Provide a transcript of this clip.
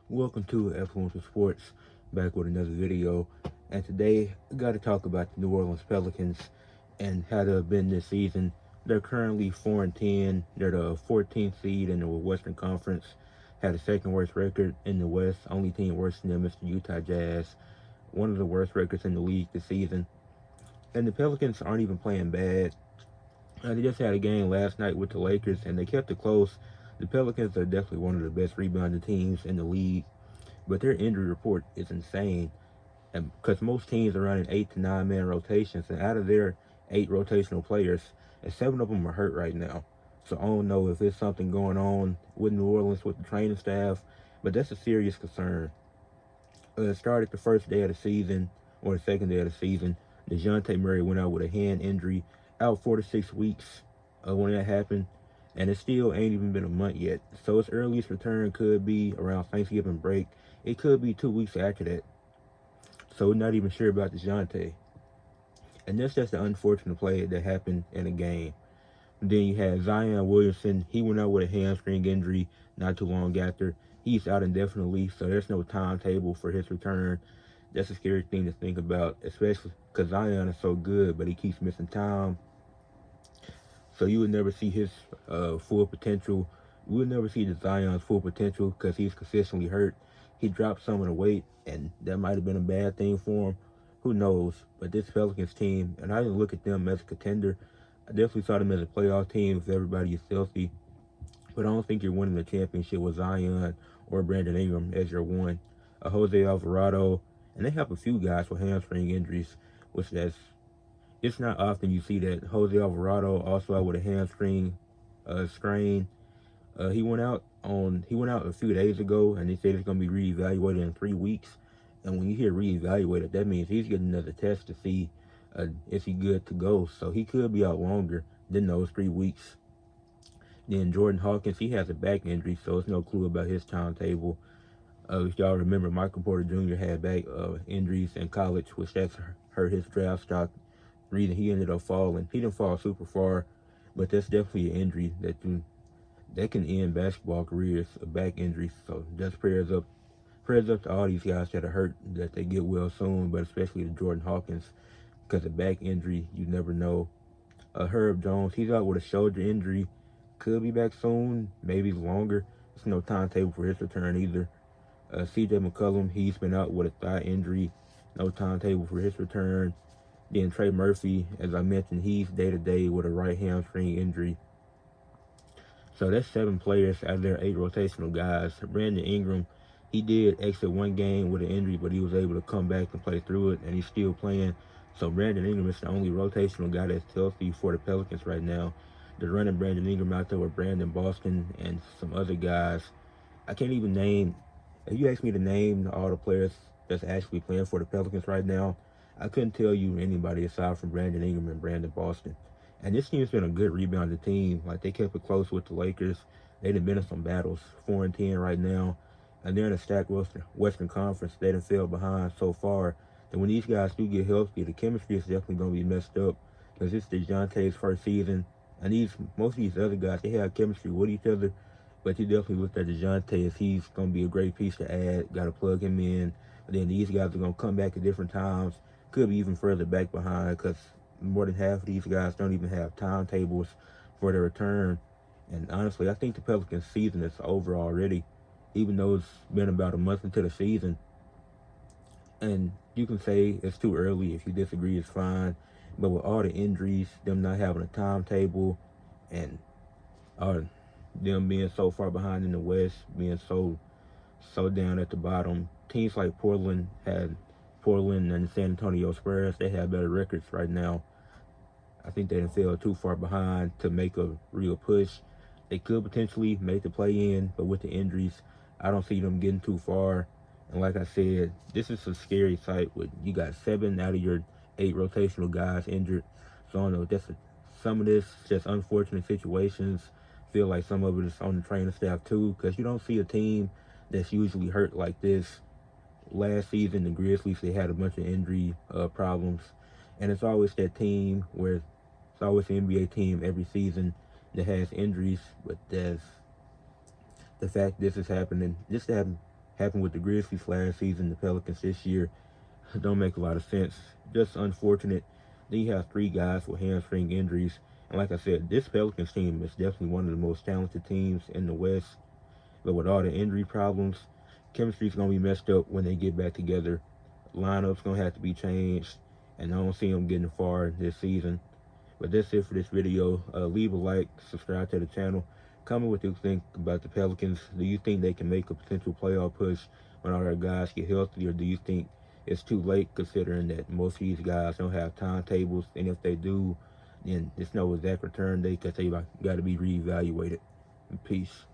Welcome to Influential Sports, back with another video. And today, I got to talk about the New Orleans Pelicans and how they've been this season. They're currently 4-10. They're the 14th seed in the Western Conference. Had the second worst record in the West. Only team worse than them is the Utah Jazz. One of the worst records in the league this season. And the Pelicans aren't even playing bad. They just had a game last night with the Lakers, and they kept it close. The Pelicans are definitely one of the best rebounding teams in the league, but their injury report is insane. And because most teams are running 8 to 9 man rotations, and out of their 8 rotational players, and 7 of them are hurt right now. So I don't know if there's something going on with New Orleans with the training staff, but that's a serious concern. It started the first day of the season, or the second day of the season. DeJounte Murray went out with a hand injury, out 4 to 6 weeks when that happened, and it still ain't even been a month yet. So his earliest return could be around Thanksgiving break. It could be 2 weeks after that. So we're not even sure about DeJounte. And that's just the unfortunate play that happened in the game. And then you had Zion Williamson. He went out with a hamstring injury not too long after. He's out indefinitely, so there's no timetable for his return. That's a scary thing to think about, especially because Zion is so good, but he keeps missing time. So you would never see his full potential. You would never see the Zion's full potential because he's consistently hurt. He dropped some of the weight, and that might have been a bad thing for him. Who knows? But this Pelicans team, and I didn't look at them as a contender. I definitely saw them as a playoff team if everybody is healthy. But I don't think you're winning the championship with Zion or Brandon Ingram as your one. Jose Alvarado, and they have a few guys with hamstring injuries, which that's it's not often you see that. Jose Alvarado also out with a hamstring strain. He went out a few days ago, and they said it's going to be reevaluated in 3 weeks. And when you hear reevaluated, that means he's getting another test to see if he's good to go. So he could be out longer than those 3 weeks. Then Jordan Hawkins, he has a back injury, so it's no clue about his timetable. If y'all remember, Michael Porter Jr. had back injuries in college, which that's hurt his draft stock. Reason he ended up falling. He didn't fall super far, but that's definitely an injury that can end basketball careers, a back injury. So just prayers up to all these guys that are hurt, that they get well soon, but especially to Jordan Hawkins, because a back injury, you never know. Herb Jones, he's out with a shoulder injury, could be back soon, maybe longer. There's no timetable for his return either. CJ McCollum, he's been out with a thigh injury, no timetable for his return. Then Trey Murphy, as I mentioned, he's day-to-day with a right hamstring injury. So that's 7 players out of their 8 rotational guys. Brandon Ingram, he did exit one game with an injury, but he was able to come back and play through it, and he's still playing. So Brandon Ingram is the only rotational guy that's healthy for the Pelicans right now. They're running Brandon Ingram out there with Brandon Boston and some other guys. I can't even name. If you ask me to name all the players that's actually playing for the Pelicans right now, I couldn't tell you anybody aside from Brandon Ingram and Brandon Boston. And this team's been a good rebounding team. Like, they kept it close with the Lakers. They've been in some battles, 4-10 right now, and they're in a stacked Western Conference. They done fell behind so far. And when these guys do get healthy, the chemistry is definitely going to be messed up because it's DeJounte's first season, and most of these other guys, they have chemistry with each other. But you definitely looked at DeJounte as he's going to be a great piece to add. Got to plug him in. But then these guys are going to come back at different times. Could be even further back behind because more than half of these guys don't even have timetables for their return. And honestly, I think the Pelicans' season is over already, even though it's been about a month into the season. And you can say it's too early. If you disagree, it's fine. But with all the injuries, them not having a timetable, and all them being so far behind in the West, being so down at the bottom, teams like Portland and the San Antonio Spurs, they have better records right now. I think they didn't fell too far behind to make a real push. They could potentially make the play in, but with the injuries, I don't see them getting too far. And like I said, this is a scary sight. With you got 7 out of your 8 rotational guys injured. So I don't know. Some of this just unfortunate situations. Feel like some of it is on the training staff too, because you don't see a team that's usually hurt like this. Last season, the Grizzlies, they had a bunch of injury problems, and it's always that team where it's always an NBA team every season that has injuries. But there's the fact this is happening. This happened happened with the Grizzlies last season, the Pelicans this year, don't make a lot of sense. Just unfortunate. Then you have 3 guys with hamstring injuries. And like I said, this Pelicans team is definitely one of the most talented teams in the West. But with all the injury problems, chemistry's going to be messed up when they get back together. Lineup's going to have to be changed. And I don't see them getting far this season. But that's it for this video. Leave a like, subscribe to the channel. Comment what you think about the Pelicans. Do you think they can make a potential playoff push when all their guys get healthy, or do you think it's too late, considering that most of these guys don't have timetables, and if they do, then there's no exact return date because they got to be reevaluated? Peace.